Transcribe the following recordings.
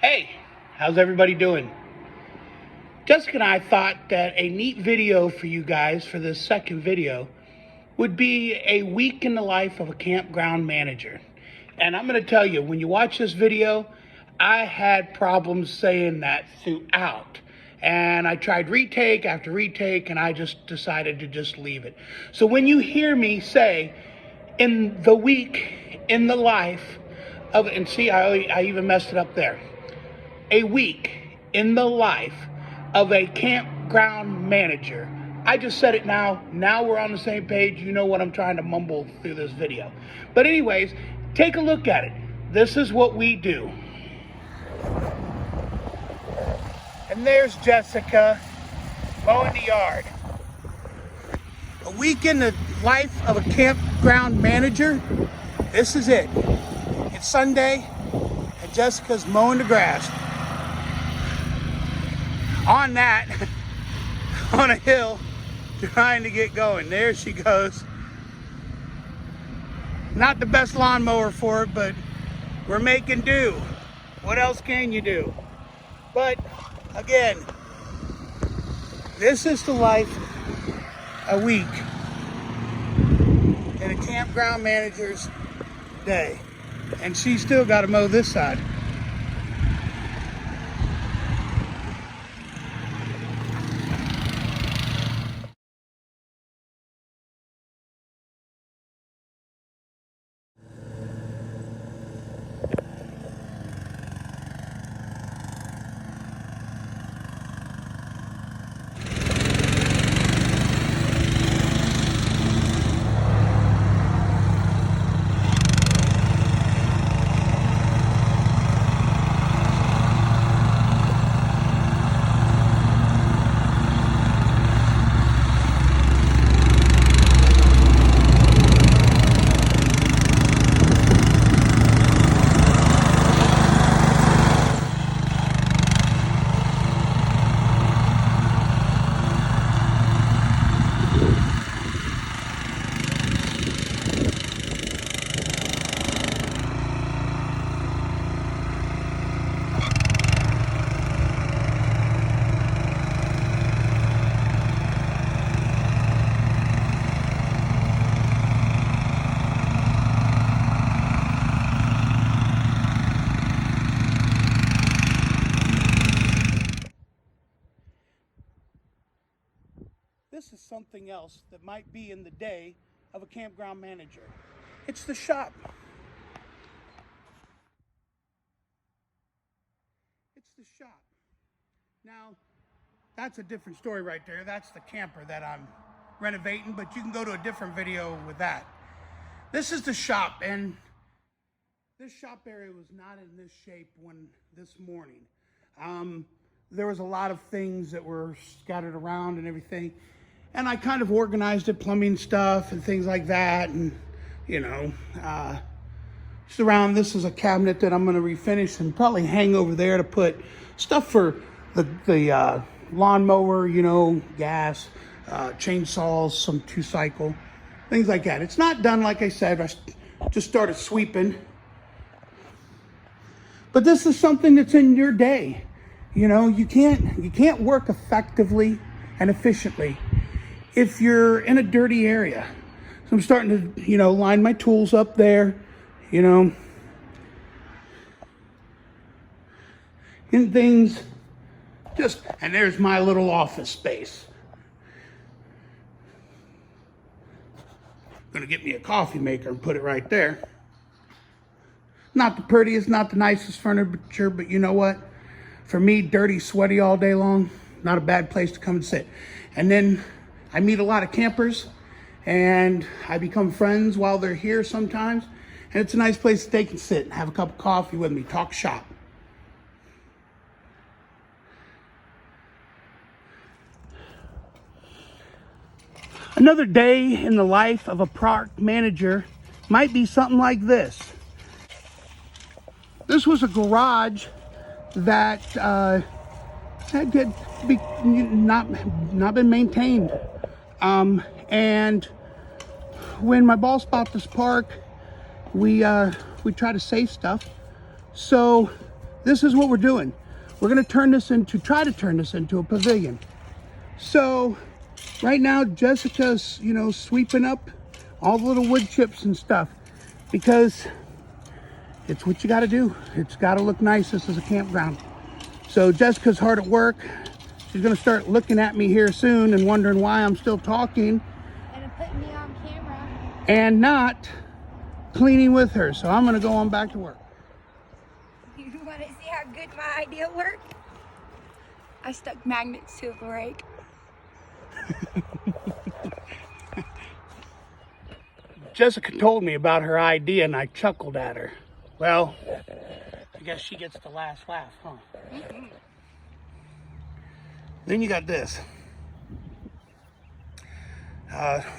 Hey, how's everybody doing? Jessica and I thought that a neat video for you guys for this second video would be a week in the life of a campground manager. And I'm going to tell you, when you watch this video, I had problems saying that throughout. And I tried retake after retake, and I just decided to just leave it. So when you hear me say, in the week in the life of, and see, I even messed it up there. A week in the life of a campground manager. I just said it now. Now we're on the same page. You know what I'm trying to mumble through this video. But anyways, take a look at it. This is what we do. And there's Jessica mowing the yard. A week in the life of a campground manager. This is it. It's Sunday and Jessica's mowing the grass. On that, on a hill, trying to get going. There she goes. Not the best lawnmower for it, but we're making do. What else can you do? But again, this is the life a week in a campground manager's day. And she's still got to mow this side. This is something else that might be in the day of a campground manager. It's the shop. It's the shop. Now, that's a different story right there. That's the camper that I'm renovating, but you can go to a different video with that. This is the shop, and this shop area was not in this shape this morning. There was a lot of things that were scattered around and everything. And I kind of organized it, plumbing stuff and things like that. And, you know, just around, this is a cabinet that I'm going to refinish and probably hang over there to put stuff for the lawnmower, you know, gas, chainsaws, some 2-cycle, things like that. It's not done, like I said. I just started sweeping. But this is something that's in your day. You know, you can't work effectively and efficiently if you're in a dirty area. So I'm starting to, you know, line my tools up there, you know, and things just, and there's my little office space. Gonna get me a coffee maker and put it right there. Not the prettiest, not the nicest furniture, but you know what? For me, dirty, sweaty all day long, not a bad place to come and sit. And then I meet a lot of campers, and I become friends while they're here sometimes. And it's a nice place they can sit and have a cup of coffee with me, talk shop. Another day in the life of a park manager might be something like this. This was a garage that had not been maintained. And when my boss bought this park, we try to save stuff. So this is what we're doing. We're gonna try to turn this into a pavilion. So right now, Jessica's, sweeping up all the little wood chips and stuff because it's what you gotta do. It's gotta look nice. This is a campground. So Jessica's hard at work. She's gonna start looking at me here soon and wondering why I'm still talking. And putting me on camera. And not cleaning with her. So I'm gonna go on back to work. You want to see how good my idea worked? I stuck magnets to the rake. Jessica told me about her idea and I chuckled at her. Well, I guess she gets the last laugh, huh? Mm-hmm. Then you got this.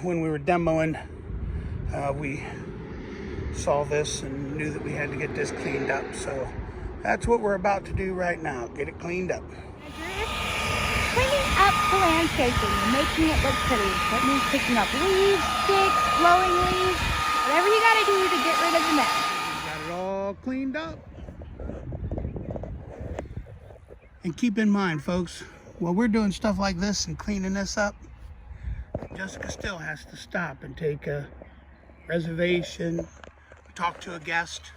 When we were demoing, we saw this and knew that we had to get this cleaned up. So that's what we're about to do right now. Get it cleaned up. Cleaning up the landscaping and making it look pretty. That means picking up leaves, sticks, blowing leaves, whatever you gotta do to get rid of the mess. Got it all cleaned up. And keep in mind, folks, while we're doing stuff like this and cleaning this up, Jessica still has to stop and take a reservation, talk to a guest.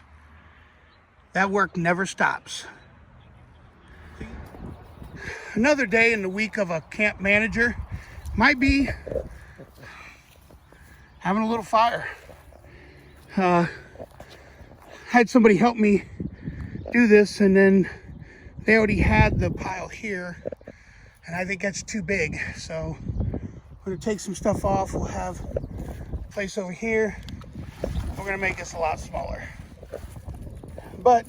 That work never stops. Another day in the week of a camp manager might be having a little fire. Had somebody help me do this, and then they already had the pile here, and I think that's too big. So we're gonna take some stuff off. We'll have a place over here. We're gonna make this a lot smaller. But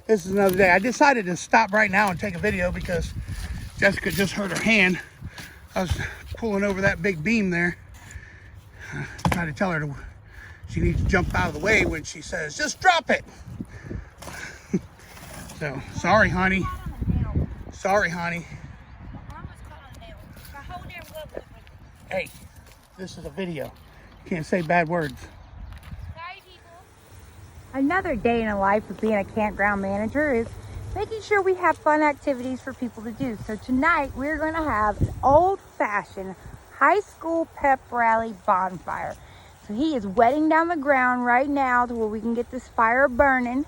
this is another day. I decided to stop right now and take a video because Jessica just hurt her hand. I was pulling over that big beam there. Trying to tell her she needs to jump out of the way when she says, just drop it. So, sorry, honey. Sorry, honey. Hey, this is a video. You can't say bad words. Sorry, people. Another day in the life of being a campground manager is making sure we have fun activities for people to do. So tonight we're going to have an old-fashioned high school pep rally bonfire. So he is wetting down the ground right now to where we can get this fire burning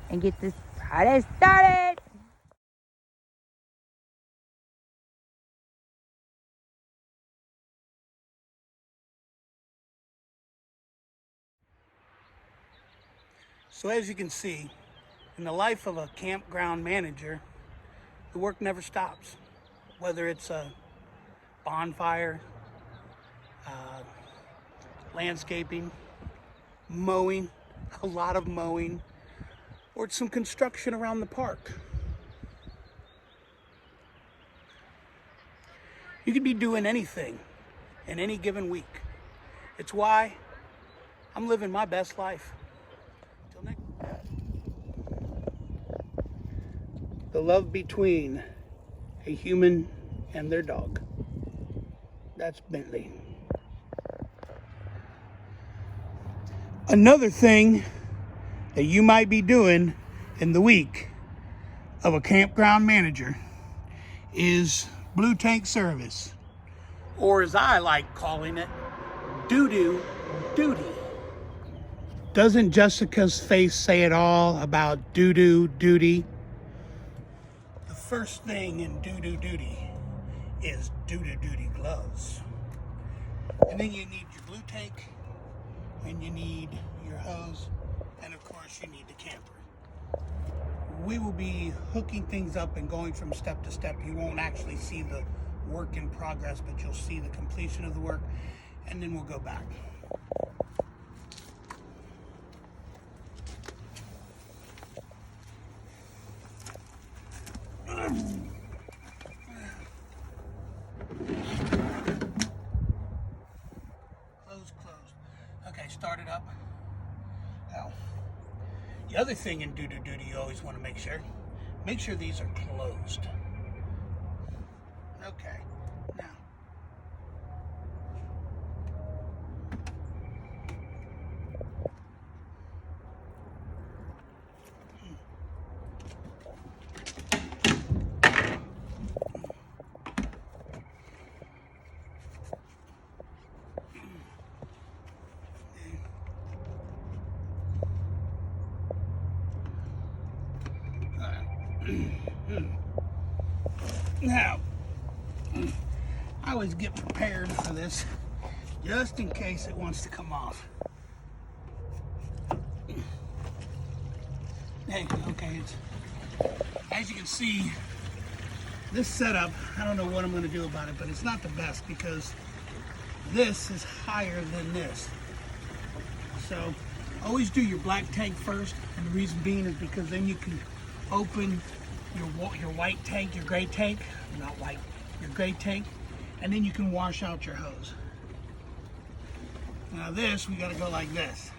and get this party started. So as you can see, in the life of a campground manager, the work never stops. Whether it's a bonfire, landscaping, mowing, a lot of mowing, or it's some construction around the park. You could be doing anything in any given week. It's why I'm living my best life. Till next. The love between a human and their dog. That's Bentley. Another thing that you might be doing in the week of a campground manager is blue tank service, or as I like calling it, doo-doo duty. Doesn't Jessica's face say it all about doo-doo duty? The first thing in doo-doo duty is doo-doo duty gloves. And then you need your blue tank, and you need your hose, and of course you need the camper. We will be hooking things up and going from step to step. You won't actually see the work in progress, but you'll see the completion of the work, and then we'll go back. Okay, start it up. Now, the other thing in doo-doo duty you always want to make sure these are closed. Okay, now. Now, I always get prepared for this, just in case it wants to come off. Hey, okay, as you can see, this setup, I don't know what I'm going to do about it, but it's not the best because this is higher than this. So always do your black tank first, and the reason being is because then you can open your white tank, your gray tank, not white, your gray tank, and then you can wash out your hose. Now this, we got to go like this.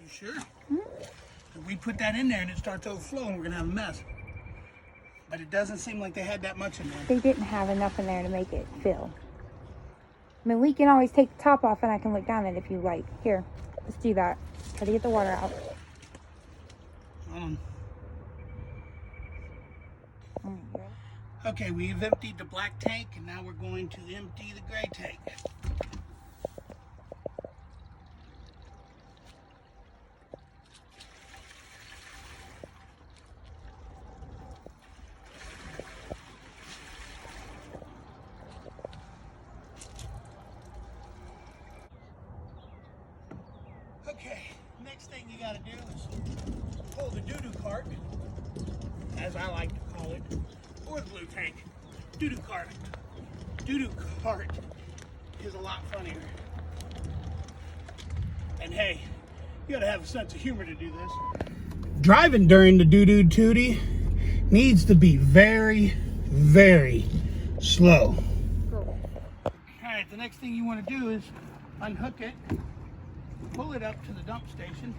You sure? Mm-hmm. If we put that in there and it starts overflowing, we're going to have a mess. But it doesn't seem like they had that much in there. They didn't have enough in there to make it fill. I mean, we can always take the top off and I can look down it if you like. Here, let's do that. Try to get the water out. Okay, we've emptied the black tank and now we're going to empty the gray tank. Okay, next thing you gotta do is pull the doo-doo cart, as I like to call it, or the blue tank. Doo-doo cart. Doo-doo cart is a lot funnier. And hey, you gotta have a sense of humor to do this. Driving during the doo-doo tootie needs to be very, very slow. Cool. Alright, the next thing you want to do is unhook it, pull it up to the dump station.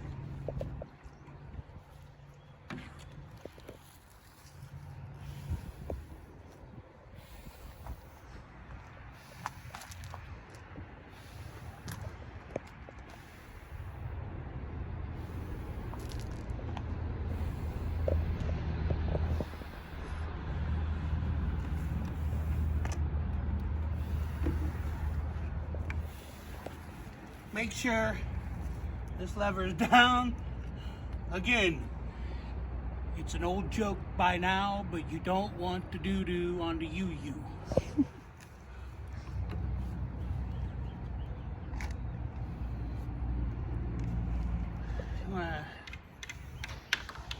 Make sure this lever is down. Again, it's an old joke by now, but you don't want the doo-doo on the you-you.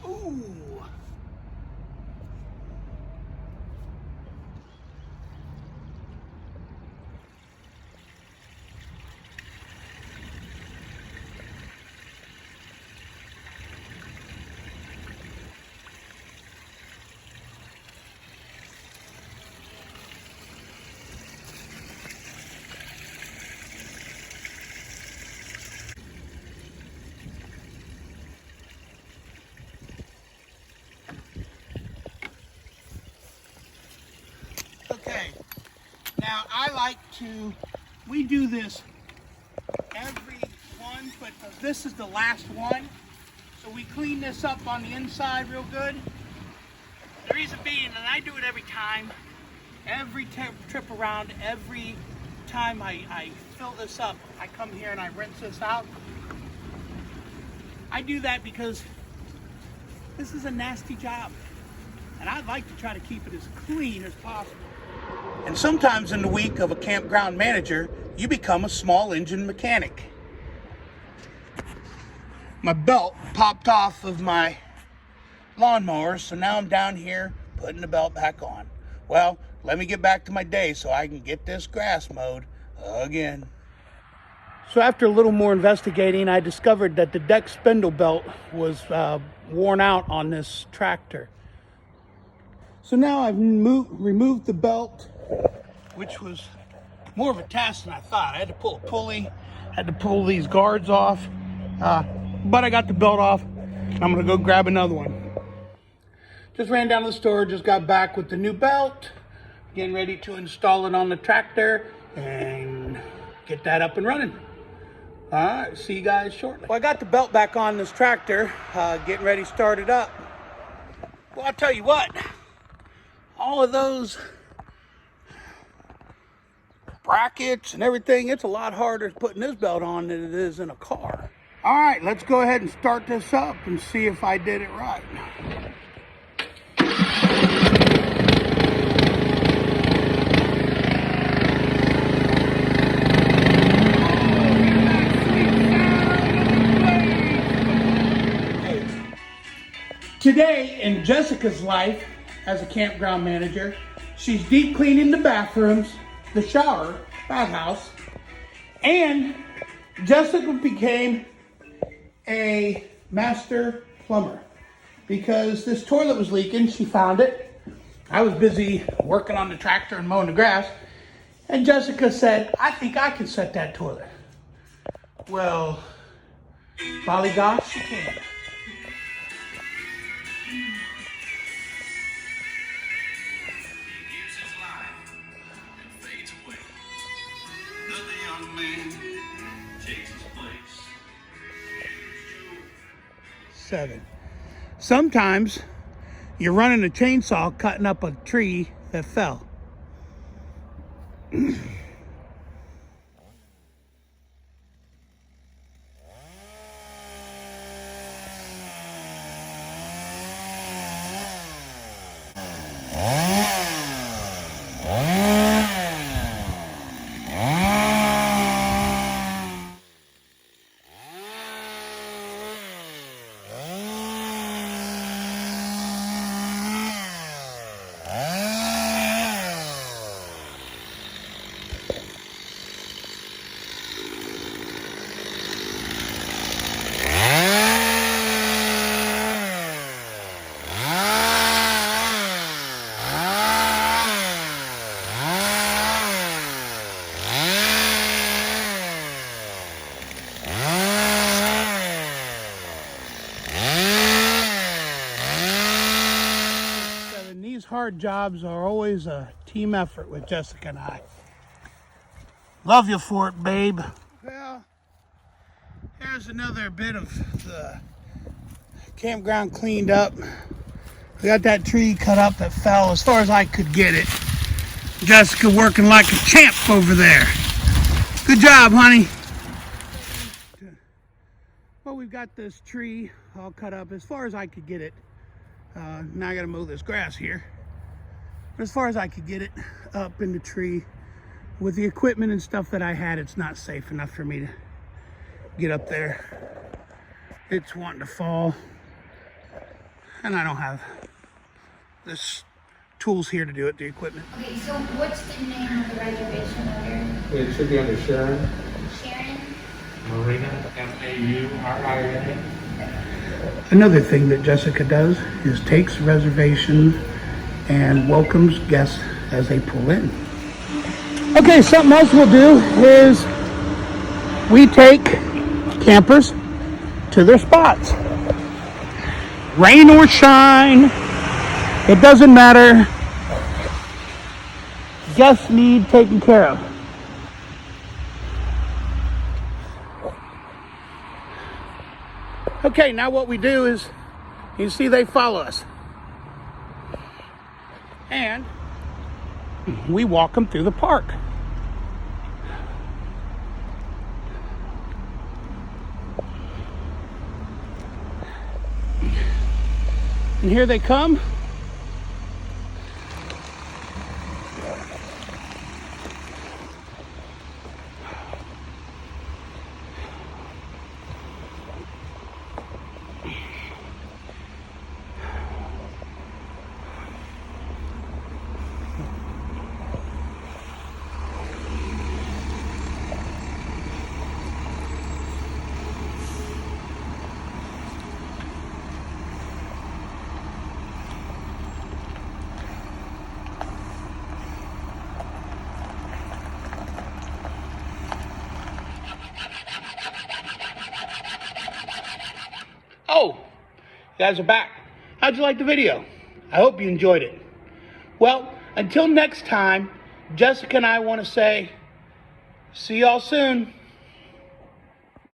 Ooh. Okay, now I like to, we do this every one, but this is the last one. So we clean this up on the inside real good. The reason being, and I do it every time, every trip around, every time I fill this up, I come here and I rinse this out. I do that because this is a nasty job. And I'd like to try to keep it as clean as possible. And sometimes in the week of a campground manager, you become a small engine mechanic. My belt popped off of my lawnmower, so now I'm down here putting the belt back on. Well, let me get back to my day so I can get this grass mowed again. So after a little more investigating, I discovered that the deck spindle belt was worn out on this tractor. So now I've removed the belt, which was more of a task than I thought. I had to pull a pulley, had to pull these guards off, but I got the belt off. I'm gonna go grab another one. Just ran down to the store, just got back with the new belt, getting ready to install it on the tractor and get that up and running. All right, see you guys shortly. Well, I got the belt back on this tractor, getting ready to start it up. Well, I'll tell you what, all of those brackets and everything. It's a lot harder putting this belt on than it is in a car. All right, let's go ahead and start this up and see if I did it right. Today in Jessica's life as a campground manager, she's deep cleaning the bathrooms, the shower, bathhouse, and Jessica became a master plumber because this toilet was leaking. She found it. I was busy working on the tractor and mowing the grass, and Jessica said, I think I can set that toilet. Well, golly gosh, she can. Seven. Sometimes you're running a chainsaw cutting up a tree that fell. These hard jobs are always a team effort with Jessica and I. Love you for it, babe. Well, here's another bit of the campground cleaned up. We got that tree cut up that fell as far as I could get it. Jessica working like a champ over there. Good job, honey. Well, we've got this tree all cut up as far as I could get it. Now I gotta mow this grass here. But as far as I could get it up in the tree, with the equipment and stuff that I had, it's not safe enough for me to get up there. It's wanting to fall. And I don't have this tools here to do it, the equipment. Okay, so what's the name of the reservation under? It should be under Sharon. Sharon? Marina, Maurina. Another thing that Jessica does is takes reservations and welcomes guests as they pull in. Okay, something else we'll do is we take campers to their spots. Rain or shine, it doesn't matter. Guests need taken care of. Okay, now what we do is, you see they follow us. And we walk them through the park. And here they come. Oh, you guys are back. How'd you like the video? I hope you enjoyed it. Well, until next time, Jessica and I want to say, see y'all soon.